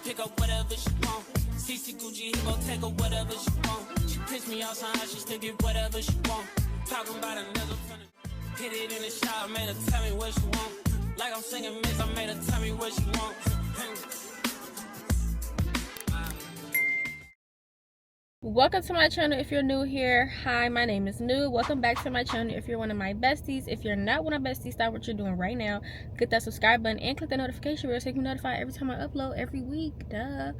pick up whatever she want. CC Gucci, he gon' take her whatever she want. She piss me off somehow, she still get whatever she want. Talking about a nigga finna hit it in the shower, made her tell me what she want. Like I'm singing Miss, I made her tell me what she want. Welcome to my channel. If you're new here, hi, my name is Nu. Welcome back to my channel. If you're one of my besties, if you're not one of my besties, stop what you're doing right now, click that subscribe button and click the notification bell so you can be notified every time I upload every week. Duh.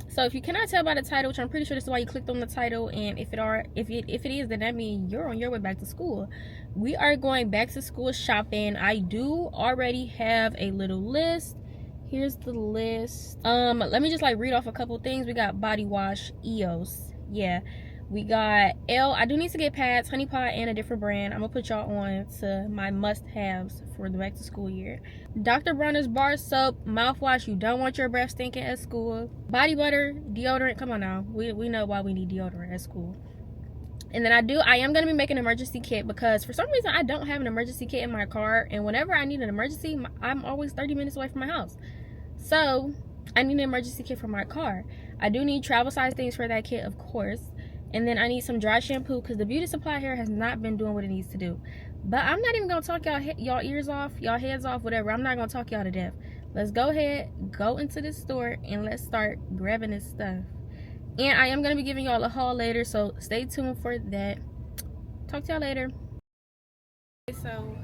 So if you cannot tell by the title, which I'm pretty sure this is why you clicked on the title, and if it is, then that means you're on your way back to school. We are going back to school shopping. I do already have a little list. Here's the list. Let me just like read off a couple things. We got body wash, EOS. Yeah, we got I do need to get pads, Honey Pot, and a different brand. I'm gonna put y'all on to my must-haves for the back to school year. Dr. Bronner's bar soap, mouthwash. You don't want your breath stinking at school. Body butter, deodorant. Come on now, we know why we need deodorant at school. And then I am gonna be making an emergency kit because for some reason I don't have an emergency kit in my car, and whenever I need an emergency, I'm always 30 minutes away from my house. So I need an emergency kit for my car. I do need travel size things for that kit, of course. And then I need some dry shampoo because the beauty supply here has not been doing what it needs to do. But I'm not even gonna talk y'all ears off, y'all heads off, whatever. I'm not gonna talk y'all to death. Let's go ahead, go into this store, and let's start grabbing this stuff. And I am gonna be giving y'all a haul later, so stay tuned for that. Talk to y'all later. So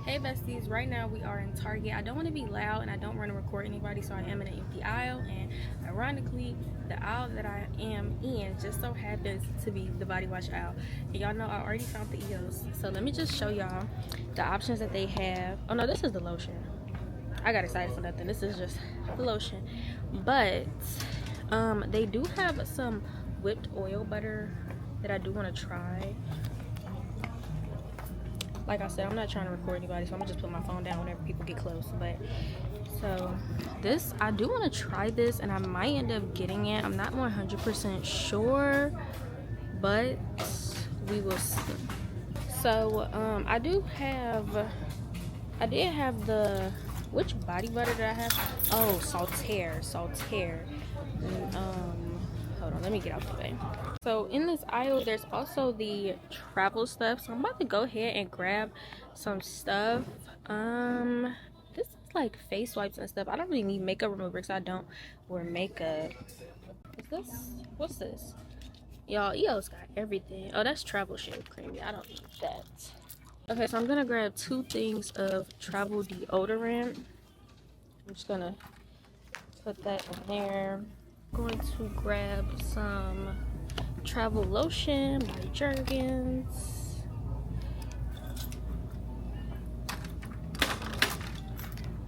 hey besties, right now we are in Target. I don't want to be loud and I don't want to record anybody, so I am in an empty aisle, and ironically the aisle that I am in just so happens to be the body wash aisle. And y'all know I already found the EOS, so let me just show y'all the options that they have. Oh no, this is the lotion. I got excited for nothing. This is just the lotion, but they do have some whipped oil butter that I do want to try. Like I said, I'm not trying to record anybody, so I'm gonna just put my phone down whenever people get close. But so this, I do want to try this, and I might end up getting it. I'm not 100% sure, but we will see. So I did have the, which body butter did I have? Oh, Saltaire. And, hold on, let me get out the way. So in this aisle there's also the travel stuff, so I'm about to go ahead and grab some stuff. This is like face wipes and stuff. I don't really need makeup remover because I don't wear makeup. Is this, what's this? Y'all, EOS got everything. Oh, that's travel shave cream. I don't need that. Okay, so I'm gonna grab 2 things of travel deodorant. I'm just gonna put that in there. I'm going to grab some travel lotion by Jergens.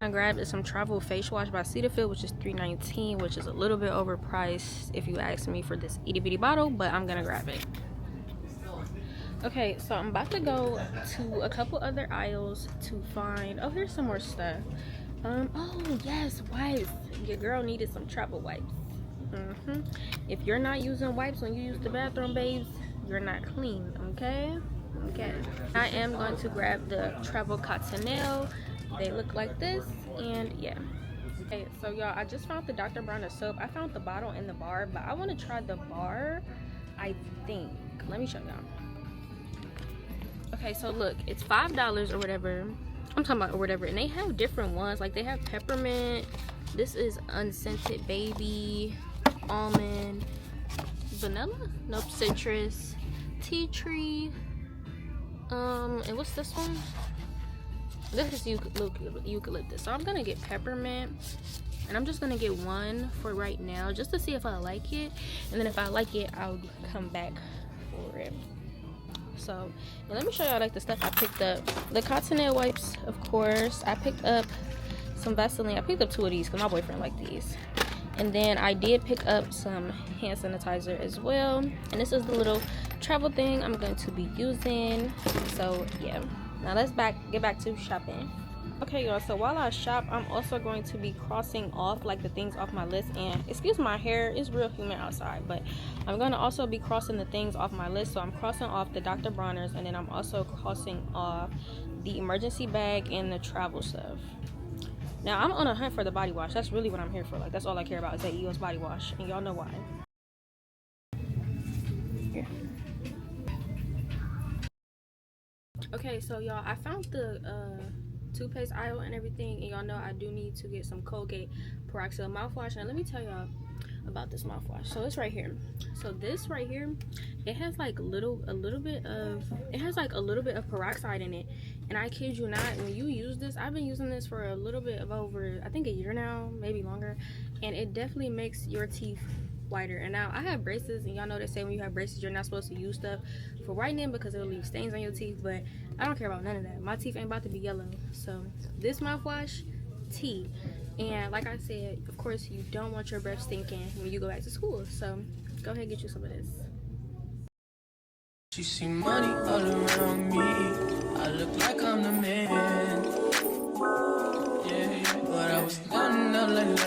I grabbed some travel face wash by Cetaphil, which is $3.19, which is a little bit overpriced if you ask me for this itty bitty bottle, but I'm gonna grab it. Okay, so I'm about to go to a couple other aisles to find, oh, here's some more stuff. Oh yes, wipes. Your girl needed some travel wipes. If you're not using wipes when you use the bathroom, babes, you're not clean. Okay. I am going to grab the travel cottonelle. They look like this, and yeah. Okay, so y'all, I just found the Dr. Bronner soap. I found the bottle and the bar, but I want to try the bar, I think. Let me show y'all. Okay, so look, it's $5 or whatever. I'm talking about or whatever, and they have different ones. Like they have peppermint. This is unscented baby, almond, vanilla, nope, citrus, tea tree, and what's this one? This is eucalyptus. So I'm gonna get peppermint, and I'm just gonna get one for right now just to see if I like it, and then if I like it I'll come back for it. So let me show y'all like the stuff I picked up. The cottonelle wipes, of course. I picked up some Vaseline. I picked up 2 of these because my boyfriend liked these. And then I did pick up some hand sanitizer as well. And this is the little travel thing I'm going to be using. So yeah, now let's get back to shopping. Okay y'all, so while I shop, I'm also going to be crossing off like the things off my list. And excuse my hair, it's real humid outside, but I'm going to also be crossing the things off my list. So I'm crossing off the Dr. Bronner's, and then I'm also crossing off the emergency bag and the travel stuff. Now I'm on a hunt for the body wash. That's really what I'm here for. Like, that's all I care about is that EOS body wash, and y'all know why. Here. Okay, so y'all, I found the toothpaste aisle and everything, and y'all know I do need to get some Colgate Peroxide mouthwash. Now let me tell y'all about this mouthwash. So it's right here. So this right here, it has like a little bit of peroxide in it, and I kid you not, when you use this, I've been using this for a little bit of over, I think, a year now, maybe longer, and it definitely makes your teeth whiter. And now I have braces, and y'all know they say when you have braces you're not supposed to use stuff for whitening because it'll leave stains on your teeth, but I don't care about none of that. My teeth ain't about to be yellow. So this mouthwash, tea. And like I said, of course you don't want your breath stinking when you go back to school, so go ahead and get you some of this. She see money all around me. I look like I'm the man. Yeah, but I was standing up like.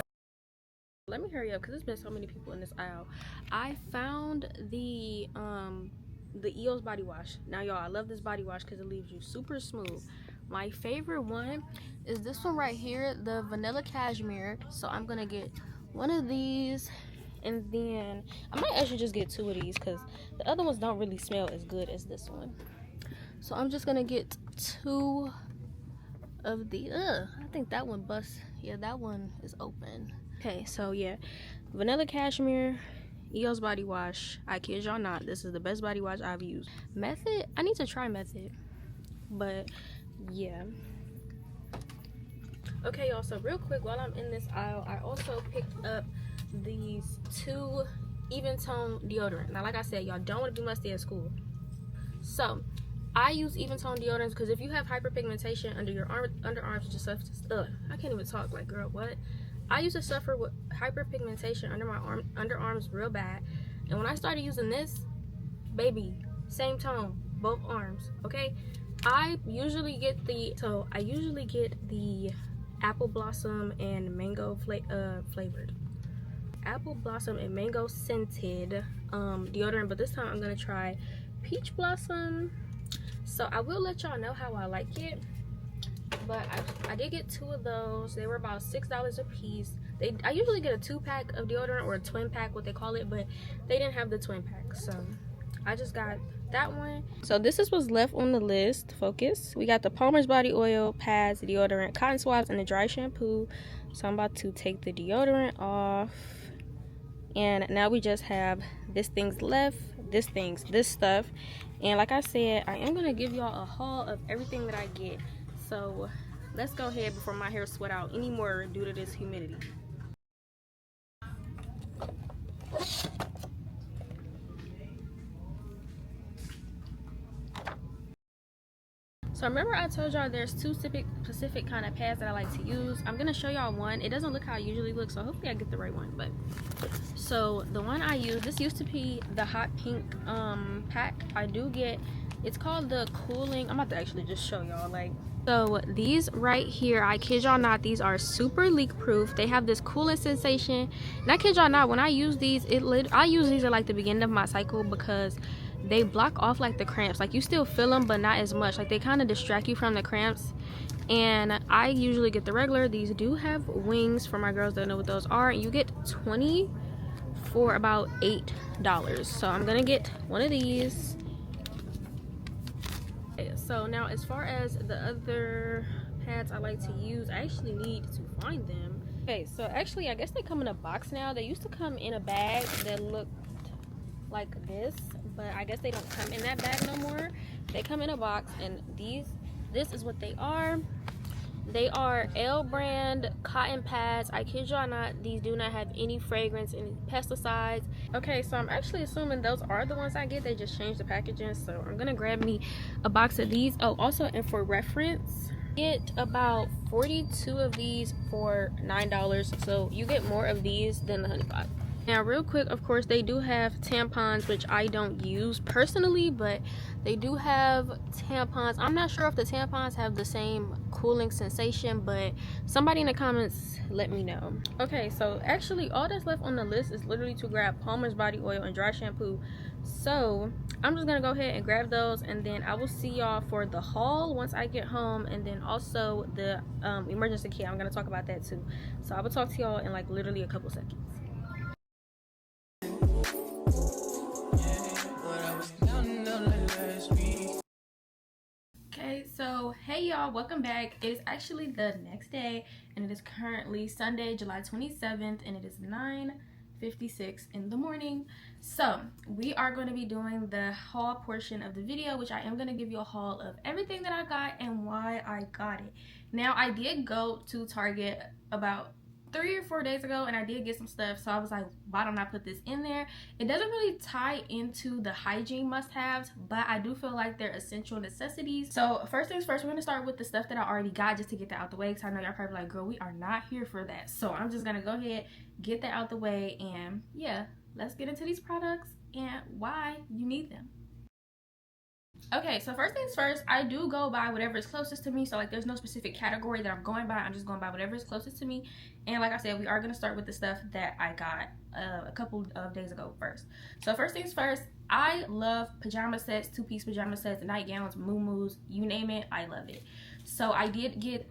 Let me hurry up because there's been so many people in this aisle. I found the EOS body wash. Now y'all, I love this body wash because it leaves you super smooth. My favorite one is this one right here, the vanilla cashmere. So I'm gonna get one of these, and then I might actually just get two of these because the other ones don't really smell as good as this one. So I'm just gonna get two of the I think that one busts. Yeah, that one is open. Okay, so yeah, vanilla cashmere EOS body wash. I kid y'all not, this is the best body wash I've used. Method, I need to try Method, but yeah. Okay y'all, so real quick, while I'm in this aisle, I also picked up these two even tone deodorant. Now like I said, y'all don't want to be musty at school, so I use even tone deodorants because if you have hyperpigmentation under your underarms, just I can't even talk, like, girl, what? I used to suffer with hyperpigmentation under my underarms real bad, and when I started using this, baby, same tone, both arms. Okay, I usually get the apple blossom and mango flavored, apple blossom and mango scented deodorant, but this time I'm gonna try peach blossom. So I will let y'all know how I like it. But I did get two of those. They were about $6 a piece. I usually get a 2-pack of deodorant, or a twin pack, what they call it, but they didn't have the twin pack, so I just got that one. So this is what's left on the list. Focus. We got the Palmer's body oil, pads, deodorant, cotton swabs, and the dry shampoo. So I'm about to take the deodorant off, and now we just have this thing's left. This stuff. And like I said, I am gonna give y'all a haul of everything that I get. So let's go ahead before my hair sweat out anymore due to this humidity. So remember I told y'all there's two specific kind of pads that I like to use. I'm gonna show y'all one. It doesn't look how I usually look, so hopefully I get the right one. But so the one I use, this used to be the hot pink pack. I do get, it's called the cooling. I'm about to actually just show y'all, like, so these right here, I kid y'all not, these are super leak proof. They have this cooling sensation, and I kid y'all not, when I use these, I use these at like the beginning of my cycle because they block off like the cramps. Like, you still feel them, but not as much. Like, they kind of distract you from the cramps. And I usually get the regular. These do have wings for my girls that know what those are. You get 20 for about $8. So I'm gonna get one of these. So now, as far as the other pads I like to use, I actually need to find them. Okay, so actually I guess they come in a box now. They used to come in a bag that looked like this, but I guess they don't come in that bag no more. They come in a box, and this is what they are. They are L brand cotton pads. I kid y'all not, these do not have any fragrance, any pesticides. Okay, so I'm actually assuming those are the ones I get. They just changed the packaging, so I'm gonna grab me a box of these. Oh, also, and for reference, get about 42 of these for $9, so you get more of these than the honey pot. Now real quick, of course, they do have tampons, which I don't use personally, but they do have tampons. I'm not sure if the tampons have the same cooling sensation, but somebody in the comments let me know. Okay, so actually all that's left on the list is literally to grab Palmer's body oil and dry shampoo. So I'm just gonna go ahead and grab those, and then I will see y'all for the haul once I get home, and then also the emergency kit. I'm gonna talk about that too. So I will talk to y'all in like literally a couple seconds. Okay, so hey y'all, welcome back. It is actually the next day, and it is currently Sunday, July 27th, and it is 9:56 in the morning. So we are going to be doing the haul portion of the video, which I am going to give you a haul of everything that I got and why I got it. Now, I did go to Target about 3 or 4 days ago, and I did get some stuff, so I was like, why don't I put this in there? It doesn't really tie into the hygiene must-haves, but I do feel like they're essential necessities. So first things first, we're gonna start with the stuff that I already got, just to get that out the way, because I know y'all probably like, girl, we are not here for that. So I'm just gonna go ahead, get that out the way, and yeah, let's get into these products and why you need them. Okay, so first things first, I do go by whatever is closest to me. So like, there's no specific category that I'm going by. I'm just going by whatever is closest to me. And like I said, we are going to start with the stuff that I got a couple of days ago first. So first things first, I love pajama sets, two-piece pajama sets, nightgowns, muumuus, you name it, I love it. So I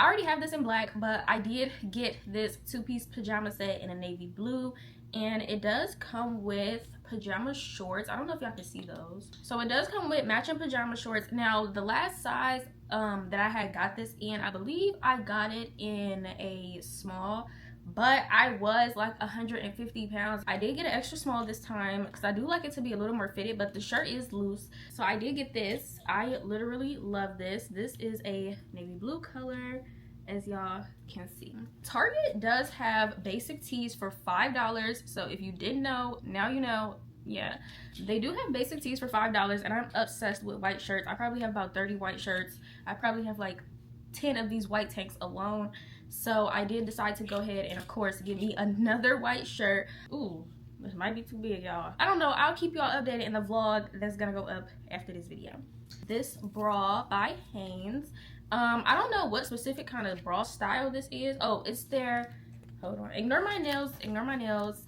already have this in black, but I did get this two-piece pajama set in a navy blue, and it does come with pajama shorts. I don't know if y'all can see those. So it does come with matching pajama shorts. Now, the last size that I had got this in, I believe I got it in a small, but I was like 150 pounds. I did get an extra small this time because I do like it to be a little more fitted, but the shirt is loose. So I did get this. I literally love this. This is a navy blue color, as y'all can see. Target does have basic tees for $5. So if you didn't know, now you know. Yeah, they do have basic tees for $5, and I'm obsessed with white shirts. I probably have about 30 white shirts. I probably have like 10 of these white tanks alone. So I did decide to go ahead and of course get me another white shirt. Ooh, this might be too big, y'all. I don't know. I'll keep y'all updated in the vlog that's gonna go up after this video. This bra by Hanes. I don't know what specific kind of bra style this is. Oh, it's their, hold on, ignore my nails,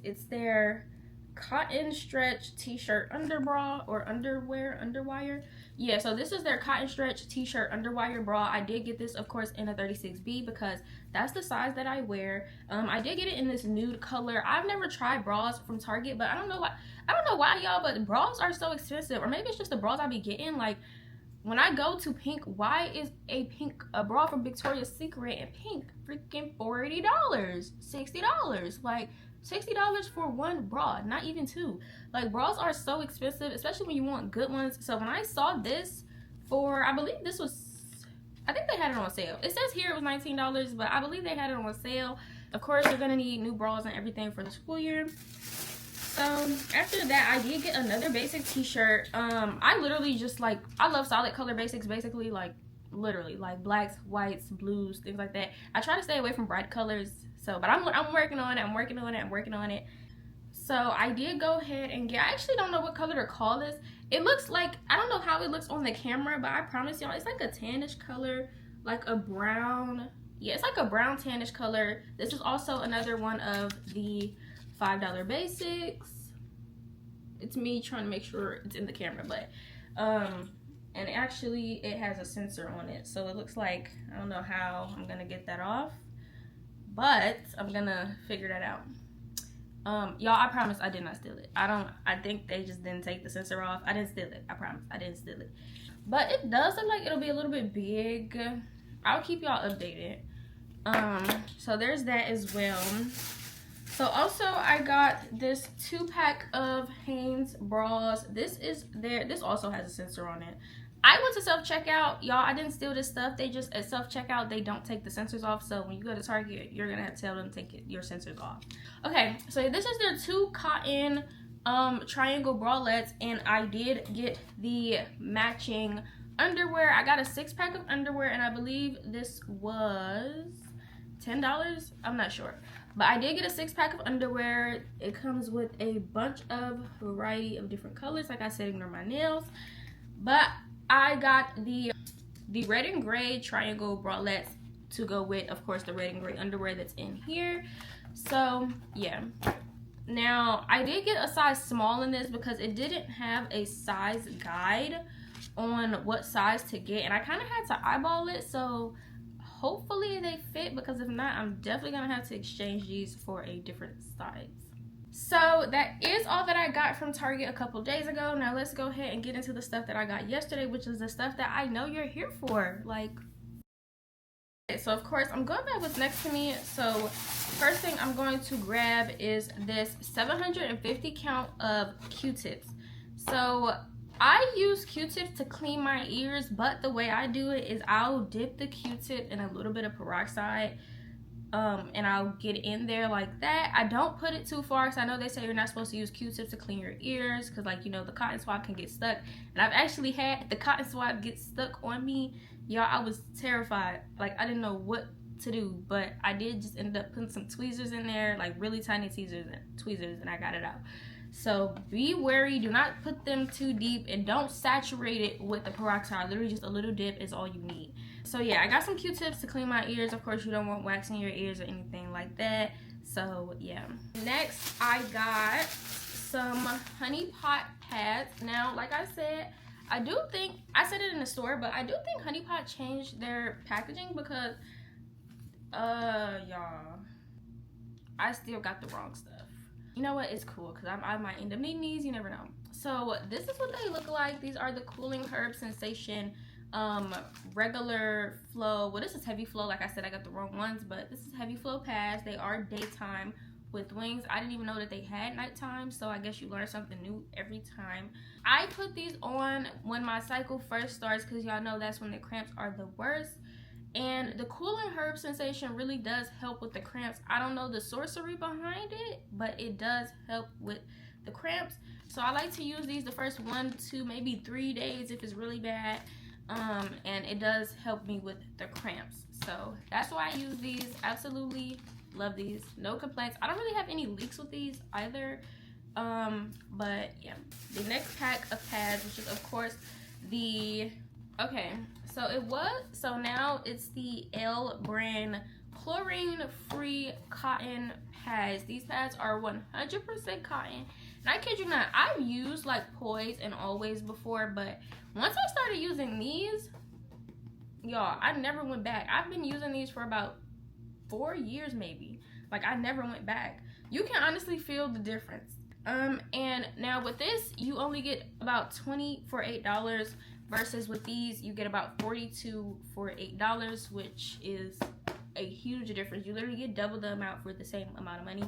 it's their cotton stretch t-shirt underbra or underwire. Yeah, so this is their cotton stretch t-shirt underwire bra. I did get this of course in a 36B because that's the size that I wear. I did get it in this nude color. I've never tried bras from Target, but I don't know why y'all, but bras are so expensive, or maybe it's just the bras I be getting. Like, when I go to pink, why is a bra from Victoria's Secret in pink freaking $40, $60? Like, $60 for one bra, not even two. Like, bras are so expensive, especially when you want good ones. So when I saw this for, I believe this was, I think they had it on sale. It says here it was $19, but I believe they had it on sale. Of course, you're gonna need new bras and everything for the school year. So after that, I did get another basic t-shirt. I literally just like, I love solid color basics, basically, like literally like blacks, whites, blues, things like that. I try to stay away from bright colors. So, but I'm working on it. So I did go ahead and get, I actually don't know what color to call this. It looks like, I don't know how it looks on the camera, but I promise y'all, it's like a tannish color, like a brown. Yeah, it's like a brown tannish color. This is also another one of the $5 basics. It's me trying to make sure it's in the camera, but and actually it has a sensor on it, so it looks like, I don't know how I'm gonna get that off, but I'm gonna figure that out. Y'all, I promise I did not steal it. I think they just didn't take the sensor off. I didn't steal it. I promise I didn't steal it, but it does look like it'll be a little bit big. I'll keep y'all updated. So there's that as well. So also I got this 2-pack of Hanes bras. This also has a sensor on it. I went to self-checkout, y'all. I didn't steal this stuff. They just, at self-checkout, they don't take the sensors off. So when you go to Target, you're gonna have to tell them to take your sensors off. Okay, so this is their 2 cotton triangle bralettes, and I did get the matching underwear. I got a 6-pack of underwear, and I believe this was $10. I'm not sure. But I did get a 6-pack of underwear. It comes with a bunch of variety of different colors. Like I said, ignore my nails. But I got the red and gray triangle bralettes to go with, of course, the red and gray underwear that's in here. So, yeah. Now, I did get a size small in this because it didn't have a size guide on what size to get, and I kind of had to eyeball it, so hopefully they fit, because if not, I'm definitely gonna have to exchange these for a different size. So that is all that I got from Target a couple days ago. Now let's go ahead and get into the stuff that I got yesterday, which is the stuff that I know you're here for. Like, so of course I'm going by what's next to me. So first thing I'm going to grab is this 750 count of Q-tips. So I use Q-tips to clean my ears, but the way I do it is I'll dip the Q-tip in a little bit of peroxide, and I'll get in there like that. I don't put it too far, because I know they say you're not supposed to use Q-tips to clean your ears, because, like, you know, the cotton swab can get stuck, and I've actually had the cotton swab get stuck on me. Y'all, I was terrified. Like, I didn't know what to do, but I did just end up putting some tweezers in there, like really tiny tweezers, and I got it out. So be wary, do not put them too deep, and don't saturate it with the peroxide. Literally just a little dip is all you need. So yeah, I got some Q-tips to clean my ears. Of course, you don't want wax in your ears or anything like that. So yeah. Next, I got some honey pot pads. Now, like I said, I do think, I said it in the store, but I do think Honey Pot changed their packaging, because y'all, I still got the wrong stuff. You know what, it's cool, because I might end up needing these, you never know. So this is what they look like. These are the Cooling Herb Sensation regular flow. Well, this is heavy flow. Like I said, I got the wrong ones, but this is heavy flow pads. They are daytime with wings. I didn't even know that they had nighttime, so I guess you learn something new every time. I put these on when my cycle first starts, because y'all know that's when the cramps are the worst. And the Cooling Herb Sensation really does help with the cramps. I don't know the sorcery behind it, but it does help with the cramps. So I like to use these the first 1, 2, maybe 3 days if it's really bad. And it does help me with the cramps. So that's why I use these. Absolutely love these. No complaints. I don't really have any leaks with these either. But yeah. The next pack of pads, which is of course the, okay. So now it's the L brand chlorine-free cotton pads. These pads are 100% cotton. And I kid you not, I've used like Poise and Always before, but once I started using these, y'all, I never went back. I've been using these for about 4 years maybe. Like, I never went back. You can honestly feel the difference. And now with this, you only get about 20 for $8. Versus with these, you get about 42 for $8, which is a huge difference. You literally get double the amount for the same amount of money.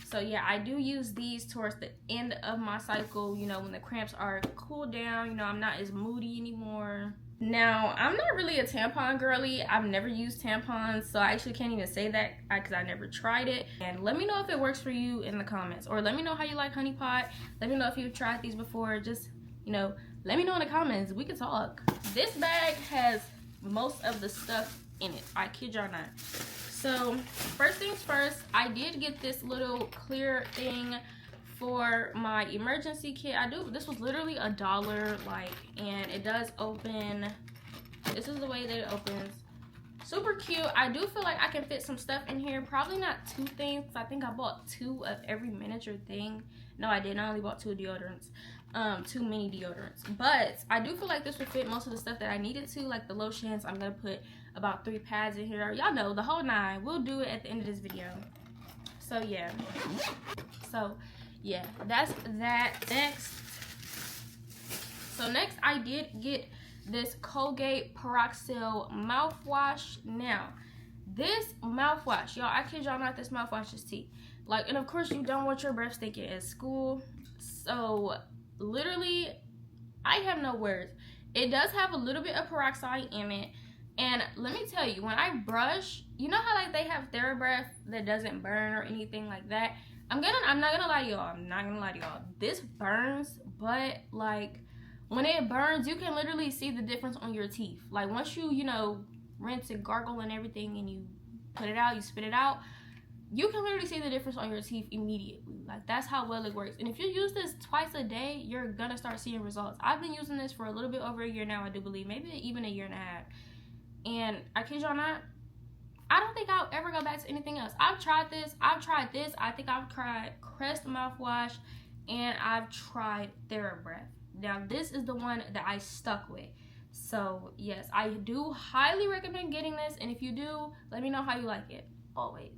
So yeah, I do use these towards the end of my cycle, you know, when the cramps are cooled down, you know, I'm not as moody anymore. Now, I'm not really a tampon girly. I've never used tampons, so I actually can't even say that because I never tried it. And let me know if it works for you in the comments, or let me know how you like Honey Pot. Let me know if you've tried these before. Just, you know, let me know in the comments. We can talk. This bag has most of the stuff in it. I kid y'all not. So first things first, I did get this little clear thing for my emergency kit. This was literally $1, like, and it does open. This is the way that it opens. Super cute. I do feel like I can fit some stuff in here. Probably not 2 things. I think I bought 2 of every miniature thing. No, I didn't. I only bought 2 deodorants. 2 mini deodorants. But I do feel like this would fit most of the stuff that I needed to, like the lotions. I'm gonna put about 3 pads in here. Y'all know, the whole 9. We'll do it at the end of this video. So yeah. Yeah, that's that. Next I did get this Colgate Peroxyl mouthwash. Now, this mouthwash, y'all, I kid y'all not, this mouthwash is tea. Like, and of course you don't want your breath stinking at school. So literally, I have no words. It does have a little bit of peroxide in it. And let me tell you, when I brush, you know how like they have TheraBreath that doesn't burn or anything like that? I'm not gonna lie to y'all. This burns, but like when it burns, you can literally see the difference on your teeth. Like once you know, rinse and gargle and everything, and you put it out, you spit it out, you can literally see the difference on your teeth immediately. Like, that's how well it works. And if you use this twice a day, you're gonna start seeing results. I've been using this for a little bit over a year now, I do believe, maybe even a year and a half. And I kid y'all not, I don't think I'll ever go back to anything else. I've tried this. I think I've tried Crest mouthwash, and I've tried TheraBreath. Now this is the one that I stuck with. So yes, I do highly recommend getting this, and if you do, let me know how you like it, always.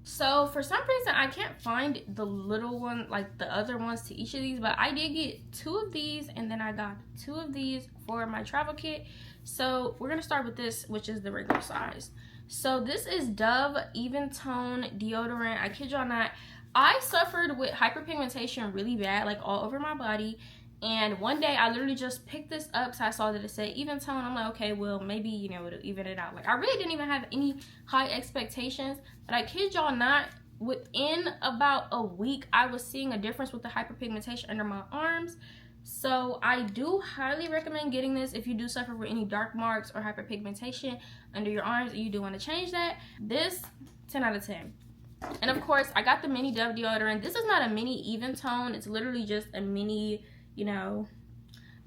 So for some reason I can't find the little one, like the other ones to each of these, but I did get 2 of these, and then I got 2 of these for my travel kit. So we're gonna start with this, which is the regular size. So this is Dove Even Tone deodorant. I kid y'all not, I suffered with hyperpigmentation really bad, like all over my body. And one day I literally just picked this up, so I saw that it said even tone. I'm like, okay, well maybe, you know, it'll even it out. Like I really didn't even have any high expectations, but I kid y'all not, within about a week I was seeing a difference with the hyperpigmentation under my arms. So I do highly recommend getting this if you do suffer with any dark marks or hyperpigmentation under your arms and you do want to change that. This, 10 out of 10. And of course I got the mini Dove deodorant. This is not a mini even tone, it's literally just a mini, you know,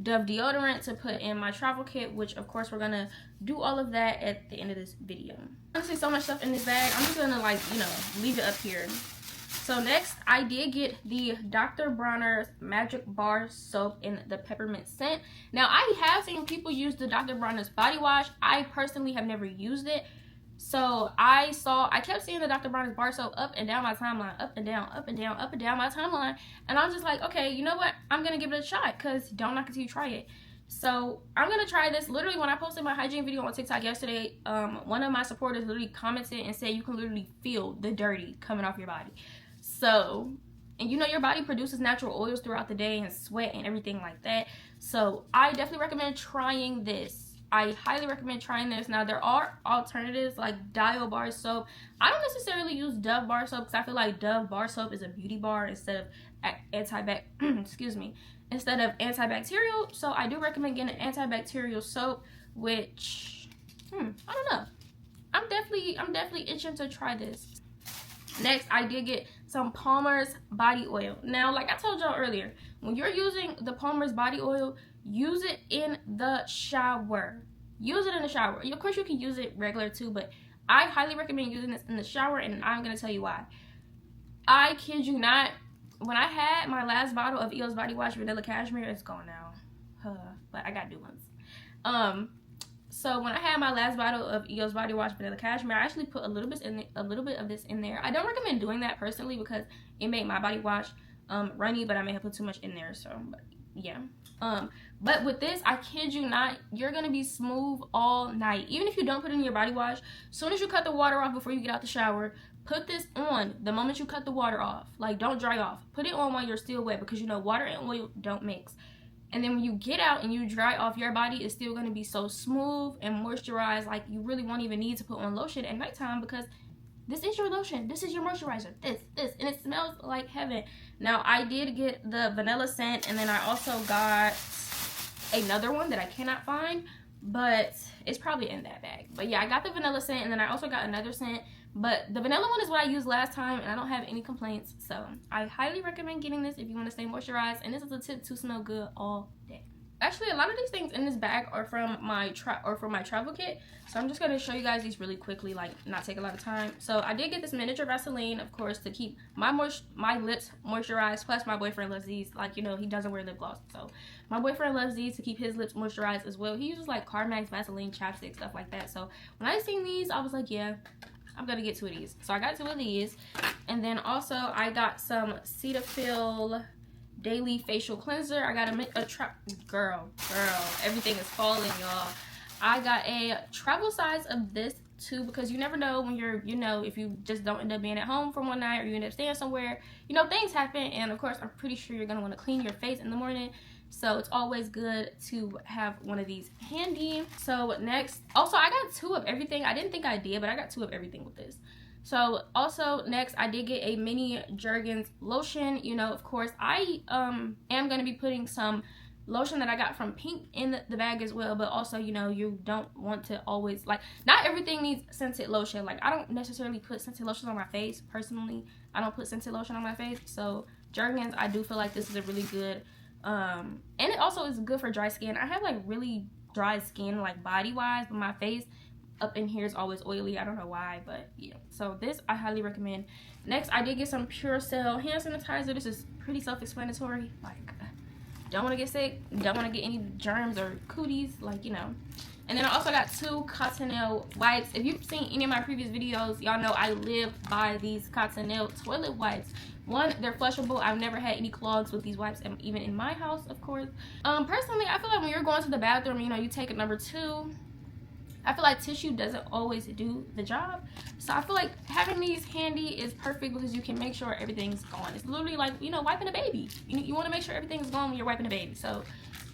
Dove deodorant to put in my travel kit, which of course we're gonna do all of that at the end of this video. Honestly, so much stuff in this bag, I'm just gonna, like, you know, leave it up here. So next I did get the Dr. Bronner's Magic Bar Soap in the peppermint scent. Now I have seen people use the Dr. Bronner's body wash. I personally have never used it. So I kept seeing the Dr. Bronner's bar soap up and down my timeline, up and down, up and down, up and down my timeline. And I was just like, okay, you know what? I'm going to give it a shot, because don't knock until you try it. So I'm going to try this. Literally, when I posted my hygiene video on TikTok yesterday, one of my supporters literally commented and said you can literally feel the dirty coming off your body. So, and you know your body produces natural oils throughout the day and sweat and everything like that. So I definitely recommend trying this. I highly recommend trying this. Now there are alternatives like Dio bar soap. I don't necessarily use Dove bar soap because I feel like Dove bar soap is a beauty bar instead of instead of antibacterial. So I do recommend getting an antibacterial soap, which I don't know. I'm definitely itching to try this. Next, I did get some Palmer's body oil. Now, like I told y'all earlier, when you're using the Palmer's body oil, use it in the shower. Use it in the shower. Of course, you can use it regular too, but I highly recommend using this in the shower, and I'm going to tell you why. I kid you not, when I had my last bottle of EOS Body Wash Vanilla Cashmere, it's gone now. But I got new ones. So when I had my last bottle of EOS Body Wash Vanilla Cashmere, I actually put a little bit of this in there. I don't recommend doing that personally because it made my body wash runny, but I may have put too much in there. So, but yeah. But with this, I kid you not, you're gonna be smooth all night. Even if you don't put it in your body wash, as soon as you cut the water off before you get out the shower, put this on the moment you cut the water off. Like, don't dry off. Put it on while you're still wet, because you know water and oil don't mix. And then when you get out and you dry off, your body is still going to be so smooth and moisturized, like you really won't even need to put on lotion at nighttime, because this is your lotion. This is your moisturizer. This. And it smells like heaven. Now, I did get the vanilla scent, and then I also got another one that I cannot find, but it's probably in that bag. But yeah, I got the vanilla scent, and then I also got another scent. But the vanilla one is what I used last time, and I don't have any complaints. So I highly recommend getting this if you want to stay moisturized. And this is a tip to smell good all day. Actually, a lot of these things in this bag are from my travel kit. So I'm just going to show you guys these really quickly, like not take a lot of time. So I did get this miniature Vaseline, of course, to keep my lips moisturized. Plus my boyfriend loves these. Like, you know, he doesn't wear lip gloss. So my boyfriend loves these to keep his lips moisturized as well. He uses like Carmex, Vaseline, chapstick, stuff like that. So when I seen these, I was like, yeah, I'm gonna get 2 of these. So I got 2 of these, and then also I got some Cetaphil daily facial cleanser. I got girl, everything is falling, y'all. I got a travel size of this too, because you never know when you're, you know, if you just don't end up being at home for one night, or you end up staying somewhere, you know, things happen. And of course, I'm pretty sure you're gonna want to clean your face in the morning. So it's always good to have one of these handy. So next, also I got 2 of everything. I didn't think I did, but I got 2 of everything with this. So also next, I did get a mini Jergens lotion. You know, of course, I am going to be putting some lotion that I got from Pink in the bag as well. But also, you know, you don't want to always, like, not everything needs scented lotion. Like, I don't necessarily put scented lotion on my face. Personally, I don't put scented lotion on my face. So Jergens, I do feel like this is a really good, and it also is good for dry skin. I have like really dry skin, like body wise, but my face, up in here is always oily. I don't know why, but yeah. So this I highly recommend. Next, I did get some Pure Cell hand sanitizer. This is pretty self-explanatory. Like, don't want to get sick, don't want to get any germs or cooties, like, you know. And then I also got 2 Cottonelle wipes. If you've seen any of my previous videos, y'all know I live by these Cottonelle toilet wipes. One, they're flushable. I've never had any clogs with these wipes, even in my house, of course. Personally, I feel like when you're going to the bathroom, you know, you take a number 2. I feel like tissue doesn't always do the job. So I feel like having these handy is perfect because you can make sure everything's gone. It's literally like, you know, wiping a baby. You want to make sure everything's gone when you're wiping a baby. So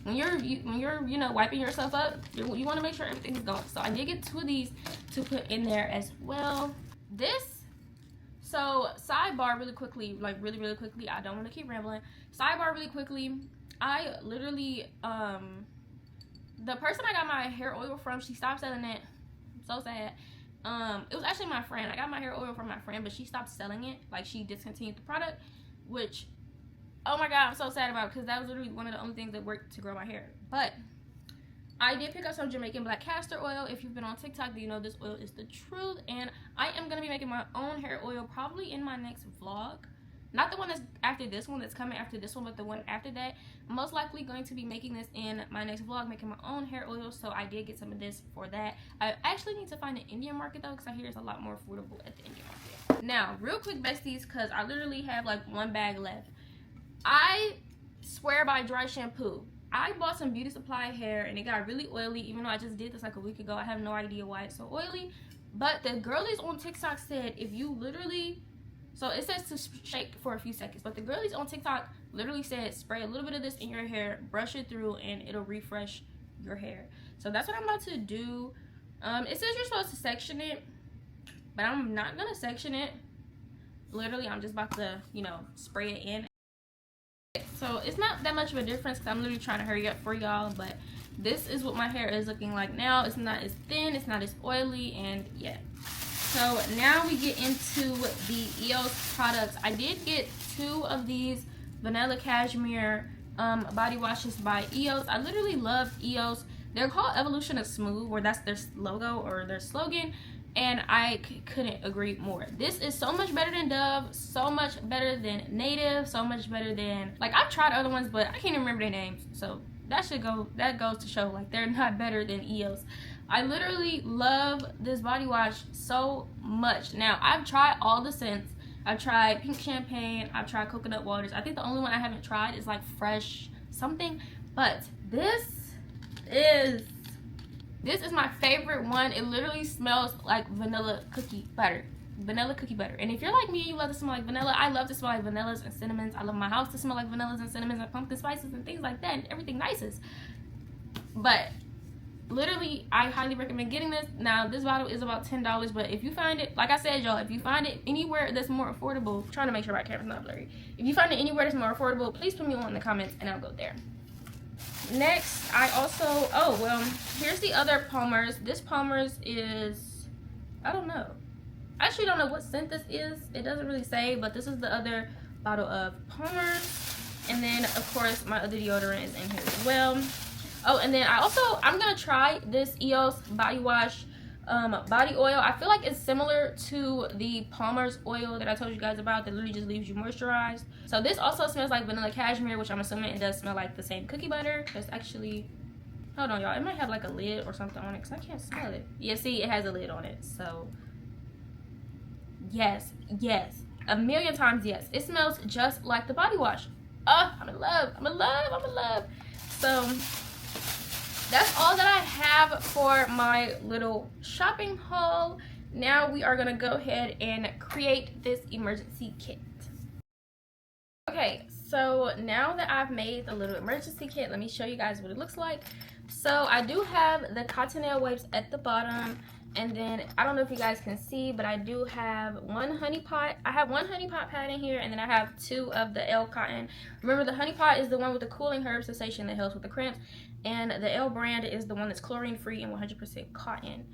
when you're you know, wiping yourself up, you want to make sure everything's gone. So I did get 2 of these to put in there as well. So sidebar really quickly, like really quickly. I don't want to keep rambling. Sidebar really quickly. I literally the person I got my hair oil from, she stopped selling it. I'm so sad. It was actually my friend. I got my hair oil from my friend, but she stopped selling it. Like, she discontinued the product, which, oh my god, I'm so sad about it, because that was literally one of the only things that worked to grow my hair. But I did pick up some Jamaican black castor oil. If you've been on TikTok, you know this oil is the truth. And I am going to be making my own hair oil probably in my next vlog. Not the one that's after this one, that's coming after this one, but the one after that. I'm most likely going to be making this in my next vlog, making my own hair oil. So I did get some of this for that. I actually need to find an Indian market though, because I hear it's a lot more affordable at the Indian market. Now, real quick besties, because I literally have like 1 bag left. I swear by dry shampoo. I bought some beauty supply hair and it got really oily, even though I just did this like a week ago. I have no idea why it's so oily. But the girlies on TikTok said if you literally, so it says to shake for a few seconds, but the girlies on TikTok literally said spray a little bit of this in your hair, brush it through, and it'll refresh your hair. So that's what I'm about to do. It says you're supposed to section it, but I'm not gonna section it. Literally, I'm just about to, you know, spray it in. So it's not that much of a difference because I'm literally trying to hurry up for y'all, but this is what my hair is looking like now. It's not as thin, it's not as oily, and yeah. So now we get into the EOS products. I did get 2 of these vanilla cashmere body washes by EOS. I literally love EOS. They're called Evolution of Smooth, or that's their logo or their slogan, and I couldn't agree more. This is so much better than Dove, so much better than Native, so much better than, like, I've tried other ones, but I can't even remember their names. So that goes to show, like, they're not better than EOS. I literally love this body wash so much. Now, I've tried all the scents. I've tried pink champagne, I've tried coconut waters. I think the only one I haven't tried is like fresh something, but this is my favorite one. It literally smells like vanilla cookie butter. And if you're like me and you love to smell like vanilla, I love to smell like vanillas and cinnamons. I love my house to smell like vanillas and cinnamons and pumpkin spices and things like that, and everything nices. But literally, I highly recommend getting this. Now, this bottle is about $10, but if you find it, like I said, y'all, if you find it anywhere that's more affordable, I'm trying to make sure my camera's not blurry. If you find it anywhere that's more affordable, please put me on in the comments and I'll go there. Next, I also, oh, well, here's the other Palmer's. This Palmer's is, I don't know. I actually don't know what scent this is. It doesn't really say, but this is the other bottle of Palmer's. And then, of course, my other deodorant is in here as well. Oh, and then I'm gonna try this EOS body wash body oil. I feel like it's similar to the Palmer's oil that I told you guys about that literally just leaves you moisturized. So this also smells like vanilla cashmere, which I'm assuming it does smell like the same cookie butter. That's actually, hold on y'all, it might have like a lid or something on it because I can't smell it. Yeah, see, it has a lid on it. So yes, a million times yes. It smells just like the body wash. Oh, I'm in love. So that's all that I have for my little shopping haul. Now we are gonna go ahead and create this emergency kit. Okay, so now that I've made the little emergency kit, let me show you guys what it looks like. So I do have the Cottonelle wipes at the bottom, and then I don't know if you guys can see, but I do have one honey pot. I have one honey pot pad in here, and then I have 2 of the L cotton. Remember, the honey pot is the one with the cooling herb sensation that helps with the cramps, and the L brand is the one that's chlorine free and 100% cotton.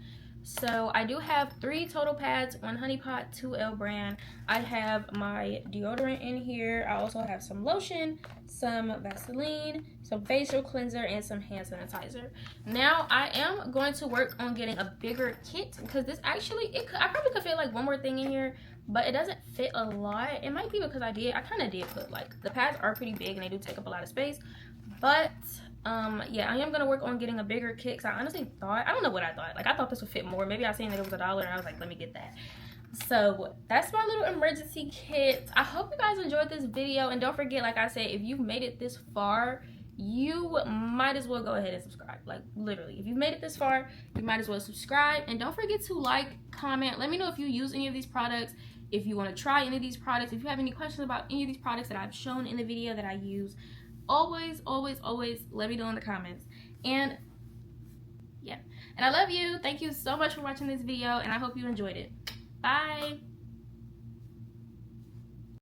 So I do have 3 total pads, 1 Honey Pot, 2 L brand. I have my deodorant in here. I also have some lotion, some Vaseline, some facial cleanser, and some hand sanitizer. Now I am going to work on getting a bigger kit because this actually, I probably could fit like one more thing in here, but it doesn't fit a lot. It might be because I kind of did put, like, the pads are pretty big and they do take up a lot of space. But yeah, I am gonna work on getting a bigger kit because I honestly thought, I don't know what I thought, like I thought this would fit more. Maybe I seen that it was $1 and I was like, let me get that. So that's my little emergency kit. I hope you guys enjoyed this video, and don't forget, like I said, if you've made it this far, you might as well go ahead and subscribe. Like, literally, if you've made it this far, you might as well subscribe. And don't forget to like, comment, let me know if you use any of these products, if you want to try any of these products, if you have any questions about any of these products that I've shown in the video that I use. Always let me know in the comments. And yeah, and I love you. Thank you so much for watching this video, and I hope you enjoyed it. Bye.